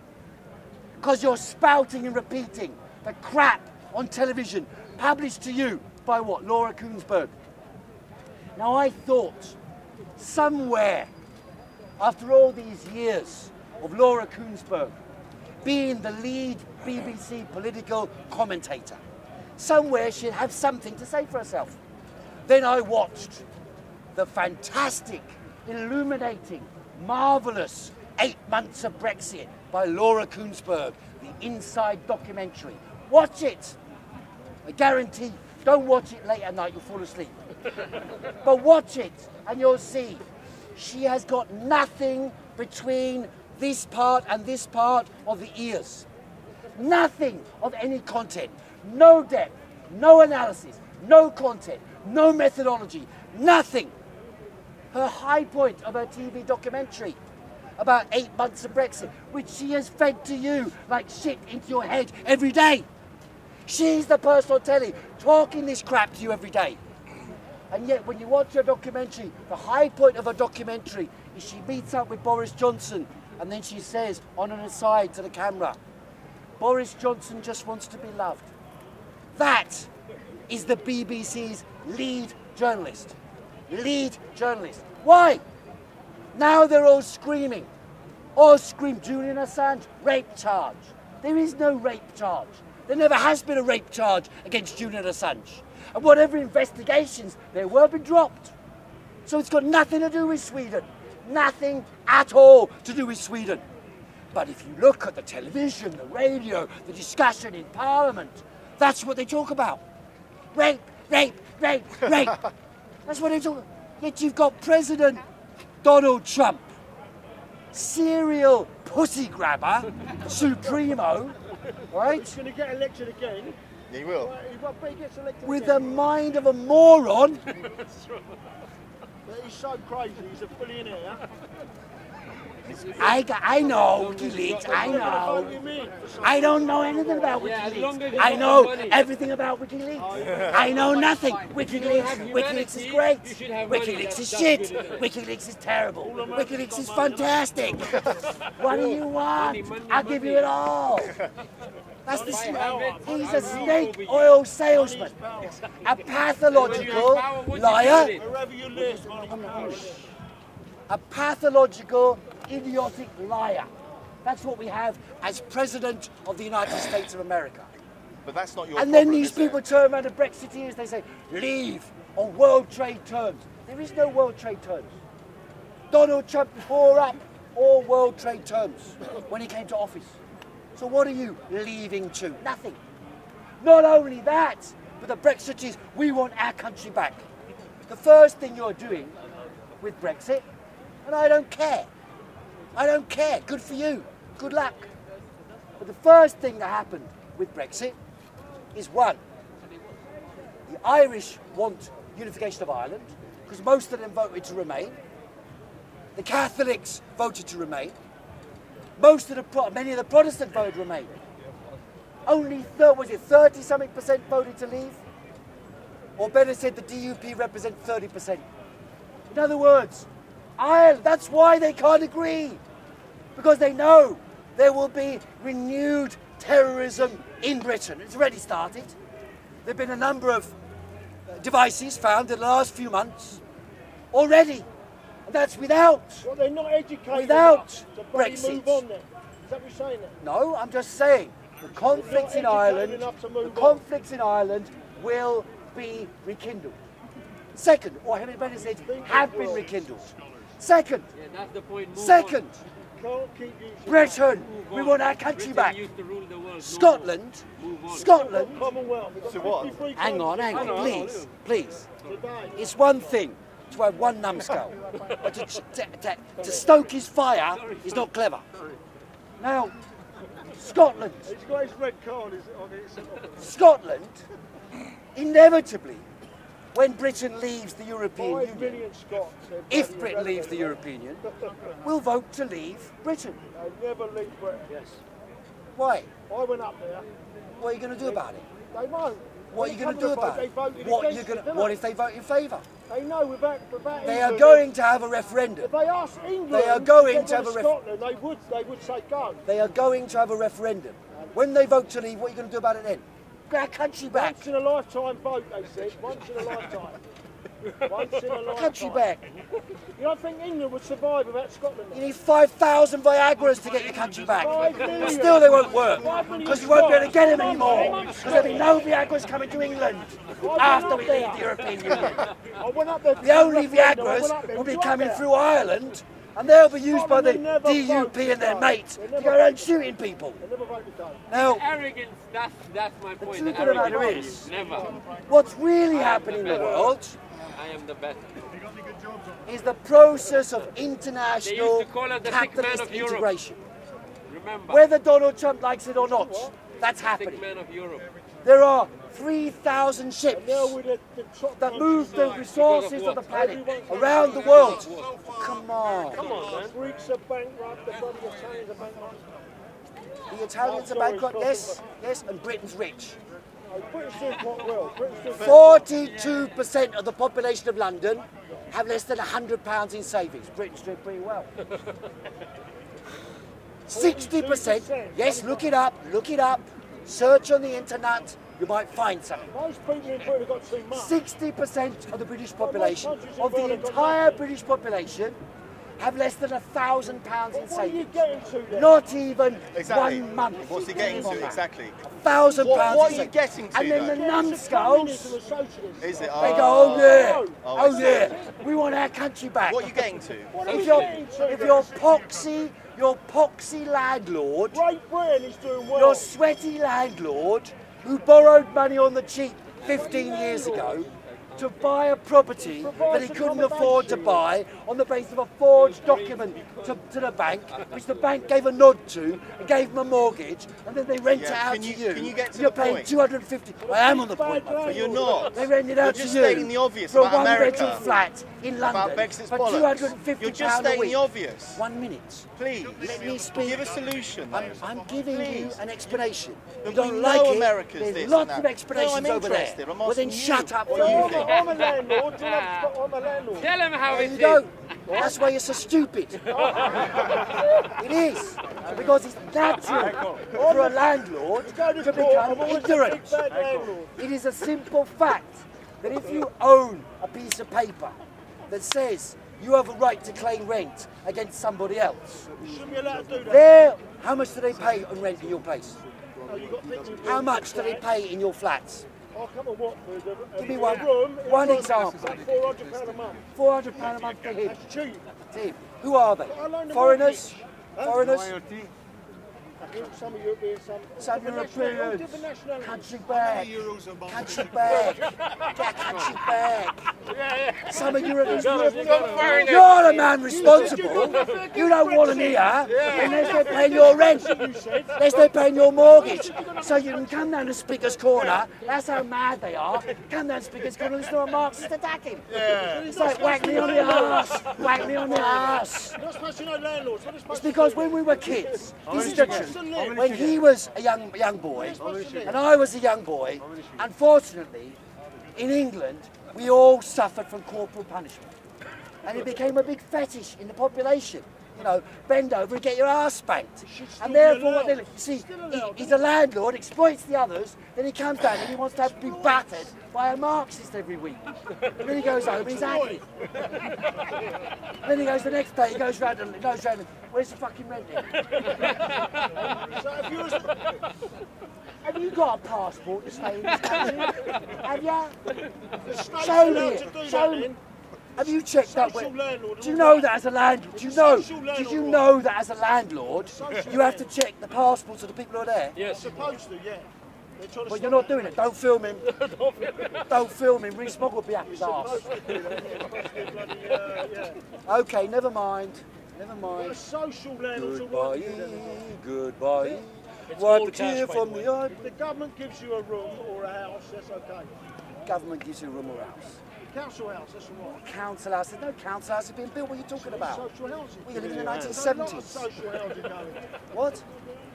Because you're spouting and repeating the crap on television published to you by what? Laura Koonsberg. Now I thought somewhere, after all these years of Laura Kuenssberg being the lead BBC political commentator, somewhere she'd have something to say for herself. Then I watched the fantastic, illuminating, marvellous 8 Months of Brexit by Laura Kuenssberg, the Inside documentary. Watch it. I guarantee, don't watch it late at night, you'll fall asleep. But watch it and you'll see she has got nothing between this part and this part of the ears. Nothing of any content. No depth, no analysis, no content, no methodology, nothing. Her high point of her TV documentary about 8 months of Brexit, which she has fed to you like shit into your head every day. She's the person on telly talking this crap to you every day. And yet when you watch her documentary, the high point of her documentary is she meets up with Boris Johnson and then she says on an aside to the camera, Boris Johnson just wants to be loved. That is the BBC's lead journalist. Lead journalist. Why? Now they're all screaming. All scream, Julian Assange, rape charge. There is no rape charge. There never has been a rape charge against Julian Assange. And whatever investigations there were been dropped. So it's got nothing to do with Sweden. Nothing at all to do with Sweden. But if you look at the television, the radio, the discussion in Parliament, that's what they talk about. Rape, rape, rape, rape. That's what they talk about. Yet you've got President Donald Trump, serial pussy grabber, supremo, right? He's going to get elected again. He will. But he gets elected With again. the mind of a moron. But he's so crazy, he's a billionaire. I know WikiLeaks, I They're gonna vote know. him in for some- I don't know anything about Yeah, as long as WikiLeaks. you I got know money. everything about WikiLeaks. I know nothing. WikiLeaks, WikiLeaks is great. you should have money. WikiLeaks is That's shit. good enough. WikiLeaks is terrible. America's WikiLeaks got is money. fantastic. What do you want? Money, I'll give you money. it all. That's the he's a Money snake over you. oil salesman. A pathological liar. Wherever you live, money. A pathological, idiotic liar. That's what we have as President of the United States of America. But that's not your And then problem, these is it? people turn around to Brexiteers, they say, leave on world trade terms. There is no world trade terms. Donald Trump tore up all world trade terms when he came to office. So what are you leaving to? Nothing. Not only that, but the Brexiteers, we want our country back. The first thing you're doing with Brexit, and I don't care. I don't care. Good for you. Good luck. But the first thing that happened with Brexit is one, the Irish want unification of Ireland because most of them voted to remain. The Catholics voted to remain. Many of the Protestants voted to remain. Only 30-something% voted to leave? Or better said, the DUP represent 30%. In other words, Ireland, that's why they can't agree. Because they know there will be renewed terrorism in Britain. It's already started. There have been a number of devices found in the last few months already. And that's without. Well, they're not educated Without enough to bloody Brexit. move on then. Is that what you're saying then? No, I'm just saying the conflicts in educated Ireland, enough to move the on. conflicts in Ireland will be rekindled. Second, or having better said, have been rekindled. Second, Yeah, that's the point. Move second, Can't keep using Britain, Move we on. want our country Britain back. used to rule the world. Move Scotland, Move on. Scotland, Commonwealth. We've got So what? 53 hang on, countries please, please. today. It's one thing to have one numbskull, but to stoke his fire is not clever. Now, Scotland, He's got his red card on it. Scotland, inevitably, when Britain leaves the European 5 Union, million Scots. they're if bloody Britain leaves the irrelevant. European Union, will vote to leave Britain. They never leave Britain. Yes. Why? I went up there. What are you going to do about it? They won't. What are you going to do about They it? voted What, against it, what didn't if they vote in favour? they? They know without They are England, going to have a referendum. If they asked England, They are going get to have rid a of Scotland, they would say go. They are going to have a referendum. When they vote to leave, what are you going to do about it then? Get our country back. Once in a lifetime vote, they said. Once in a lifetime. Once in a lifetime. Country back. You don't think England would survive without Scotland? You need 5,000 Viagras to get your country back. 5 million. But still they won't work. 5 million Because you won't be able to get them Scots. anymore. Because there'll be no Viagras coming to England after we leave the European Union. I went up there. The only Viagras will be coming through Ireland, and they'll be used by the DUP and their mates to go around shooting people. Now, Arrogance, that's my point. truth of the matter is, never. what's really happening in the world I am the best. is the process of They used international to call it the sick man capitalist of Europe. integration. Remember, Whether Donald Trump likes it or not, that's sick happening. man of Europe. There are 3,000 ships Now with the top that move the countries, resources of the planet around the world. Come on. Come on, man. Greeks are bankrupt, the bloody Italians are bankrupt. The Italians are bankrupt, yes, yes, and Britain's rich. No, Britain's doing quite well. Britain's doing 42% of the population of London have less than £100 in savings. Britain's doing pretty well. 60%, yes, look it up, search on the internet, you might find something. Most people in Britain have got too much. 60% of the British population, of the entire British population, have less than £1,000 in What are you savings. getting to then? Not even Exactly. 1 month. What's he getting to? Exactly. £1,000 What in are you savings. getting to, And then the though? numbskulls, Communism and socialism. Is it? they go, oh yeah, Oh, I oh see. yeah, we want our country back. What are you getting to? What are If you you're, getting to if then? your poxy landlord, Great Britain is doing well. your sweaty landlord who borrowed money on the cheap 15 years ago to buy a property that he couldn't afford to buy on the basis of a forged document to the bank, which the bank gave a nod to and gave him a mortgage, and then they rent it Yeah, out can to you- you. can you get to You're the paying point? 250. I am on the point, my But friend. You're not. They rent it out You're just to you stating the obvious for a about America. one-bedroom flat in London About Brexit's for bollocks. £250 You're just a stating week. the obvious. 1 minute. Please, Let me speak. give a solution. though. I'm giving you Please. an explanation. You We don't know like it. America's There's this lots and of that. explanations No, I'm over there. interested. I'm Well, then asking shut you. up. What for do a you minute. think? I'm a landlord. Do you have to I'm a landlord. Tell him how There it you is. go. That's why you're so stupid. It is. Because it's natural for a landlord Go to to court. become I'm always a ignorant. big bad landlord. It is a simple fact that if you own a piece of paper that says you have a right to claim rent against somebody else, Shouldn't be allowed to do that. there, how much do they pay on rent in your place? No, you've got people How much do they pay in your flats? Oh, come on, what? Give me In one- a room, in a one room, example. £400 a month. £400 a month for him. That's cheap. Team. Who are they? I loan them Foreigners? mortgage. Foreigners? Some are European, Some different Europeans. different nationalities. Country back. Country back. Get country back. Some of Europeans. You're the man responsible. You don't want them here unless they're paying your rent. Unless they're paying your mortgage. So you can come down to Speaker's Corner. That's how mad they are. Come down to Speaker's Corner and listen to a Marxist attack him. It's like whack me on the arse. Whack me on the arse. You're not supposed to know landlords. What are you It's supposed to because do? when we were kids, this is the truth. Absolutely. When he was a young boy, and I was a young boy, unfortunately, in England, we all suffered from corporal punishment. And it became a big fetish in the population. You know, bend over and get your ass spanked. And therefore, what they see, he's a landlord, exploits the others, then he comes down and he wants to be battered by a Marxist every week. And then he goes home and he's happy. And then he goes the next day, he goes round and where's the fucking rent in? So if you was Have you got a passport to stay in this country? Have you? the state's Show allowed me to it. do Show that me. then, Have you checked that? social landlord. Do you know that as a landlord? Do you know? Social landlord Did you right. know that as a landlord, you have to check the passports of the people who are there? They're supposed to, yeah. They're trying to But stop you're not that. doing it. Don't film him. Don't film him. Reece Mogg will be up his arse. Supposed to do that, yeah. Supposed to be bloody, yeah. Okay, never mind. Never A mind. social landlord's all Goodbye. right. with it. Goodbye. It's Wipe all a cash, tear by from the way. the eye. If the government gives you a room or a house, that's okay. Government gives you a room or house. Council house, that's all right. Council house. There's no council house being built. What are you talking about? Social housing. We live in the There's a lot 1970s. of social housing going. What?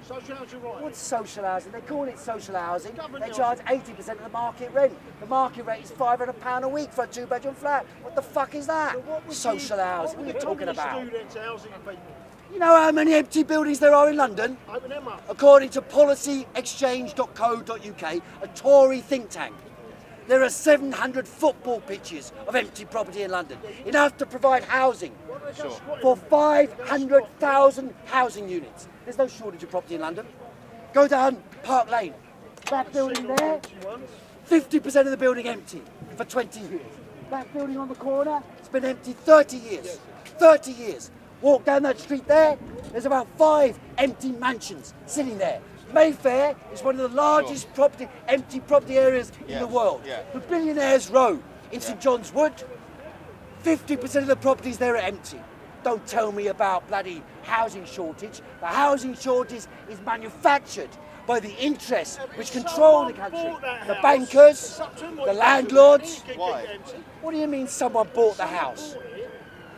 Social housing, right. What's social housing? They call it social housing. Government They charge 80% of the market rent. The market rate is £500 a week for a two-bedroom flat. What the fuck is that? So what would Social housing. What What are would you the talking communists about? do then to housing people? You know how many empty buildings there are in London? Open them up. According to policyexchange.co.uk, a Tory think tank. There are 700 football pitches of empty property in London, enough to provide housing for 500,000 housing units. There's no shortage of property in London. Go down Park Lane, that building there, 50% of the building empty for 20 years. That building on the corner, it's been empty 30 years. 30 years. Walk down that street there, there's about 5 empty mansions sitting there. Mayfair is one of the largest empty property areas in the world. The Billionaires Row in St John's Wood, 50% of the properties there are empty. Don't tell me about bloody housing shortage. The housing shortage is manufactured by the interests which control the country. The bankers, the landlords. Why? What do you mean someone bought the house?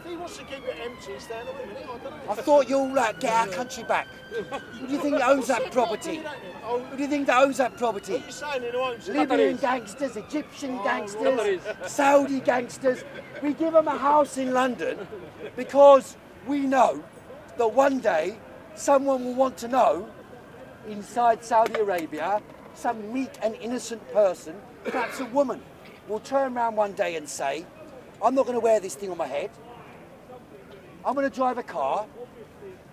If he wants to keep it empty, it's there. I don't know. I thought you all get our country back. Who do you think owns that property? Who do you think that owns that property? What are you saying who owns it? Libyan gangsters, Egyptian gangsters, Saudi gangsters. We give them a house in London because we know that one day someone will want to know inside Saudi Arabia, some meek and innocent person, perhaps a woman, will turn around one day and say, I'm not going to wear this thing on my head. I'm going to drive a car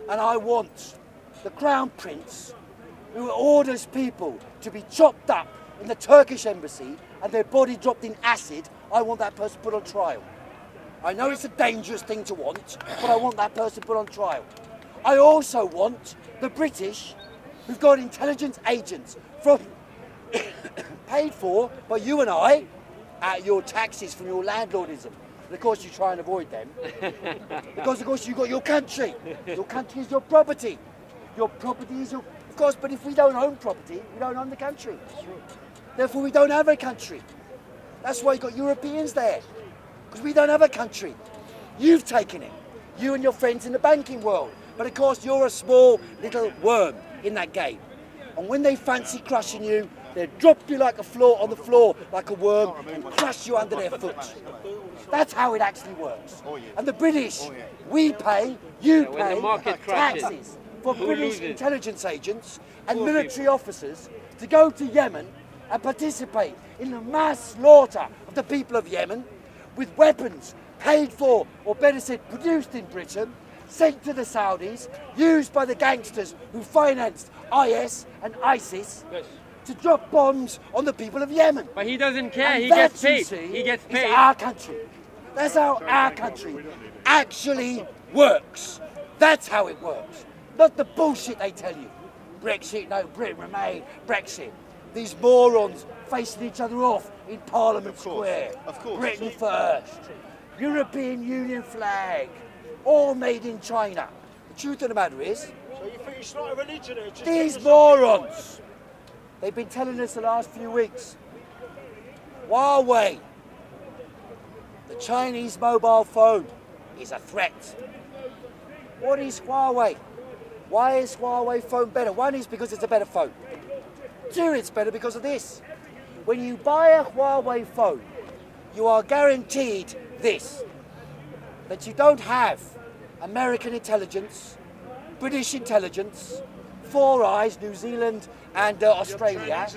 and I want the Crown Prince, who orders people to be chopped up in the Turkish embassy and their body dropped in acid, I want that person put on trial. I know it's a dangerous thing to want, but I want that person put on trial. I also want the British, who've got intelligence agents from paid for by you and I at your taxes from your landlordism. And of course you try and avoid them. Because of course you've got your country. Your country is your property. Your property is your... Of course, but if we don't own property, we don't own the country. Therefore we don't have a country. That's why you've got Europeans there. Because we don't have a country. You've taken it. You and your friends in the banking world. But of course you're a small little worm in that game. And when they fancy crushing you, they drop you like on the floor like a worm and crush you under their foot. That's how it actually works. And the British, we pay, you pay taxes for British intelligence agents and military officers to go to Yemen and participate in the mass slaughter of the people of Yemen with weapons paid for, or better said, produced in Britain, sent to the Saudis, used by the gangsters who financed IS and ISIS to drop bombs on the people of Yemen. But he doesn't care, And he that, gets paid. you see, He gets is paid. our country. That's how our country actually works. That's how it works. Not the bullshit they tell you. Brexit, no, Britain remain, Brexit. These morons facing each other off in Parliament Square. Of course. Britain first. European Union flag. All made in China. The truth of the matter is, So you think it's not a religion? It's just these morons, they've been telling us the last few weeks, Huawei, the Chinese mobile phone, is a threat. What is Huawei? Why is Huawei phone better? One is because it's a better phone. Two, it's better because of this. When you buy a Huawei phone, you are guaranteed this, that you don't have American intelligence, British intelligence, Four Eyes, New Zealand and Australia,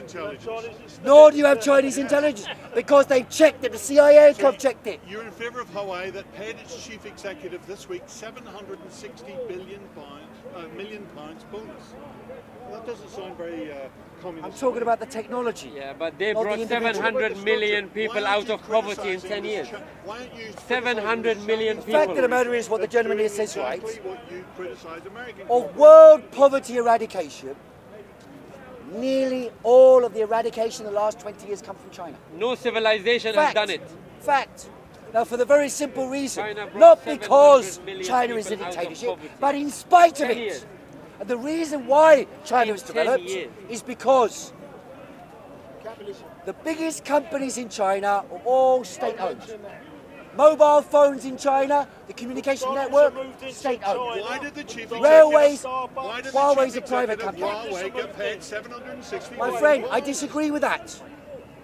nor do you have Chinese intelligence, because they've checked it, the CIA have checked it. You're in favour of Huawei that paid its chief executive this week £760 million bonus. That doesn't sound very communist. I'm talking about the technology. Yeah, but they not brought the individual. 700 million people out of poverty in 10 years. Why aren't you 700 million The fact of people. the matter is what the gentleman here says, right? exactly what you criticise American Of world poverty eradication, nearly all of the eradication in the last 20 years come from China. No civilization Fact. has done it. Fact. Now, for the very simple reason, China brought not 700 because million China is a people out of dictatorship, poverty. but in spite of 10 it. years. And the reason why China was 10 developed years. is because capitalism. the biggest companies in China are all state-owned. Mobile phones in China, the communication network, state-owned. Why did the chief Railways, why did the Huawei's chief a private executive of company. Huawei get paid $760 My million? friend, I disagree with that.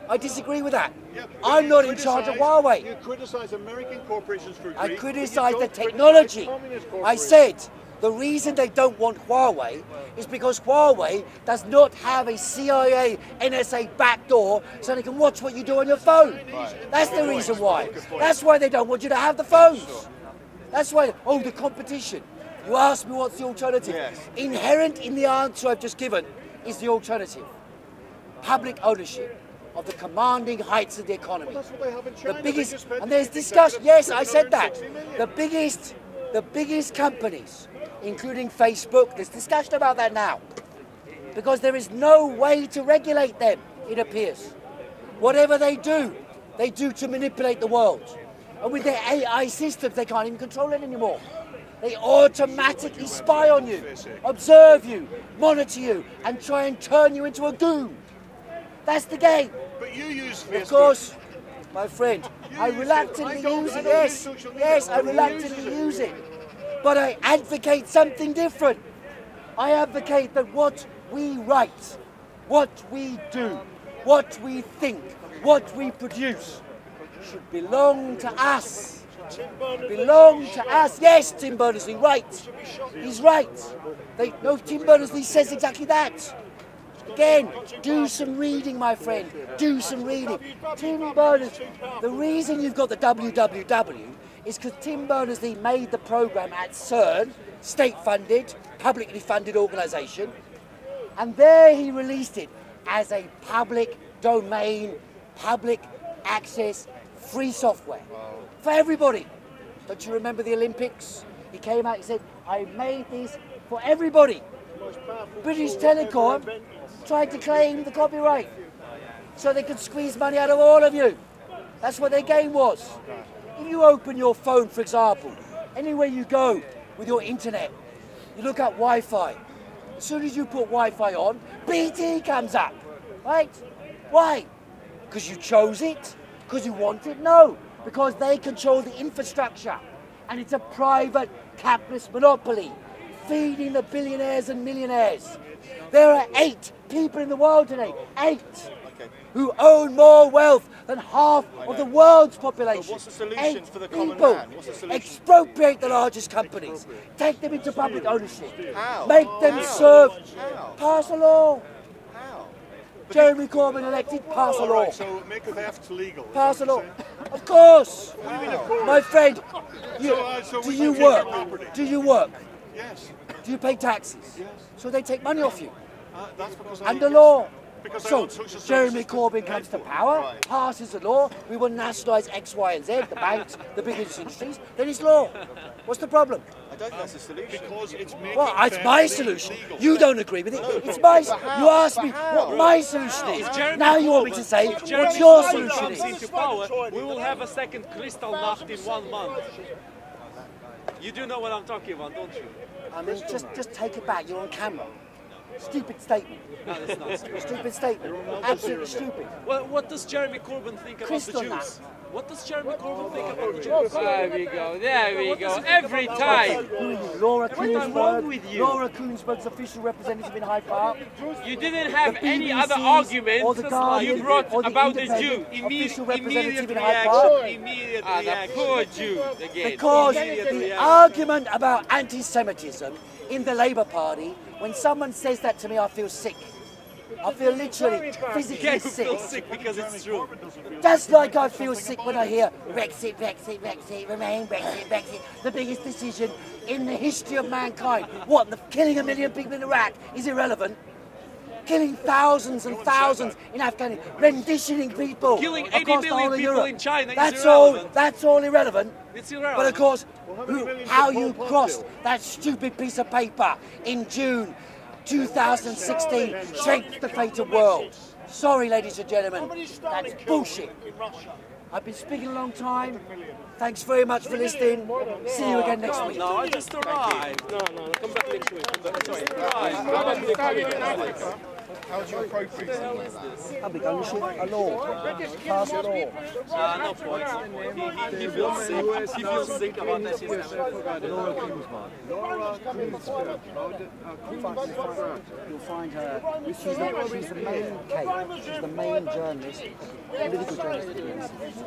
I disagree with that. Yeah, but I'm you not in charge of criticise- Huawei. You criticise American corporations for I greed, but you criticise the don't technology. criticise communist I corporations. said The reason they don't want Huawei is because Huawei does not have a CIA, NSA backdoor so they can watch what you do on your phone. That's the reason why. That's why they don't want you to have the phones. That's why, oh, the competition. You asked me what's the alternative. Yes. Inherent in the answer I've just given is the alternative. Public ownership of the commanding heights of the economy. That's what they have in China. The biggest, and there's discussion, yes, I said that. The biggest companies, including Facebook, there's discussion about that now. Because there is no way to regulate them, it appears. Whatever they do to manipulate the world. And with their AI systems, they can't even control it anymore. They automatically spy on you, observe you, monitor you, and try and turn you into a goon. That's the game. But you use Facebook. Of course, my friend, I reluctantly use it, yes. Yes, I reluctantly use it. But I advocate something different. I advocate that what we write, what we do, what we think, what we produce should belong to us. Belong to us. Yes, Tim Berners-Lee, right. He's right. Tim Berners-Lee says exactly that. Again, do some reading, my friend. Do some reading. Tim Berners-Lee, the reason you've got the WWW is because Tim Berners-Lee made the program at CERN, state-funded, publicly funded organisation, and there he released it as a public domain, public access, free software for everybody. Don't you remember the Olympics? He came out and said, I made this for everybody. British Telecom tried to claim the copyright so they could squeeze money out of all of you. That's what their game was. If you open your phone, for example, anywhere you go with your internet, you look at Wi-Fi. As soon as you put Wi-Fi on, BT comes up, right? Why? Because you chose it? Because you want it? No, because they control the infrastructure. And it's a private capitalist monopoly, feeding the billionaires and millionaires. There are 8 people in the world today, 8, who own more wealth than half of the world's population. But what's the solution 8 for the common people. man? What's the solution? Expropriate the largest companies. Take them into public ownership. How? Make them How? serve. How? Pass a law. How? Jeremy Corbyn elected, pass a law. Right, so make theft legal. is Pass a that law. what you're saying? Of course. What do you mean, of course? My friend, So do we you can take your work? property. Do you work? Yes. Do you pay taxes? Yes. So they take money off you. That's because Under law. Because I So want social Jeremy services Corbyn comes to power, passes a law, we will nationalise X, Y and Z, the banks, the biggest industries, then it's law. What's the problem? I don't think that's a solution. Because it's making Well, it's theft my solution. legal. You don't agree with it. It's my. You asked me what my solution is. Now you want me to say what your solution comes is. into power, we will have a second Kristallnacht in 1 month. You do know what I'm talking about, don't you? I mean, just take it back. You're on camera. Stupid statement. No, that's not stupid. Stupid statement. Absolutely stupid. Well, what does Jeremy Corbyn think about the Kristallnacht. Jews? What does Jeremy Corbyn think about the Jews? There we go. Every time. Who are you? Laura What's wrong with Koonsberg. you? Laura Koonsberg's official representative in Hyde Park. You didn't have The any BBC's other or arguments the Guardian you brought or the about the Independent Jew. official Immediate representative in Hyde reaction. Park. Immediate reaction. Poor Jew again. Because Immediate the reaction. argument about anti-Semitism in the Labour Party, when someone says that to me, I feel sick. I feel literally physically Yeah, you sick. feel sick because it's true. Just like I feel sick when I hear Brexit, Brexit, Brexit, Remain, Brexit, Brexit, the biggest decision in the history of mankind. What, killing 1 million people in Iraq is irrelevant? Killing thousands and thousands in Afghanistan, renditioning people Killing 80 across the million whole of people Europe. in China is That's irrelevant. That's all irrelevant. It's But irrelevant. of course, how did you Pol Pot crossed do? that stupid piece of paper in June 2016 shaped the fate of the world. Sorry, ladies and gentlemen, that's bullshit. I've been speaking a long time. Thanks very much for listening. See you again next week. No, I just arrived. No, come back next week. Just arrived. How would you appropriate something like that? I'll be going to shoot a law, pass a law. No point. He feels sick. He feels sick about that system. Laura Koonsberg. You'll find her. She's the main case. She's the main journalist, political journalist of the BBC.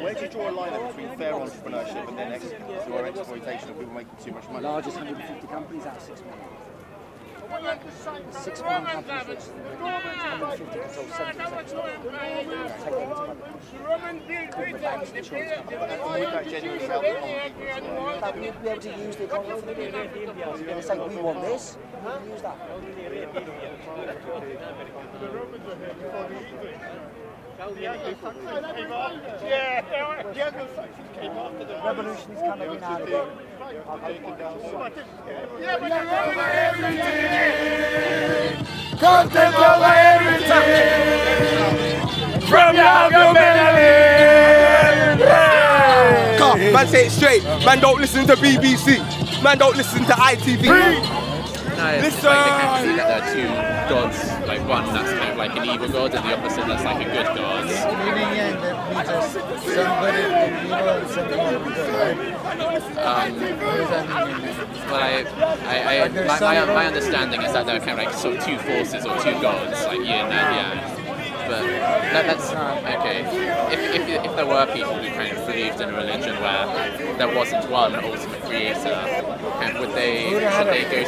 Where do you draw a line between fair entrepreneurship and then exploitation of people making too much money? Largest 150 companies out of 6 million. 6 million companies registered in Britain. 150 control 70%. Take over to corporate banks, insurance companies. And would that genuinely help the common people? But we'd be able to use the economy. They say we want this, we can use that. Revolution's come every now and again. Content over everything from your humanity. Man, say it straight. Man, don't listen to BBC. Man, don't listen to ITV. No, it's like they can't see that there are two gods, like one that's kind of like an evil god and the opposite that's like a good god. Well, my understanding is that there are kind of like sort of two forces or two gods, like yin and yang. But that's okay. If there were people who kind of believed in a religion where there wasn't one ultimate creator, and should they go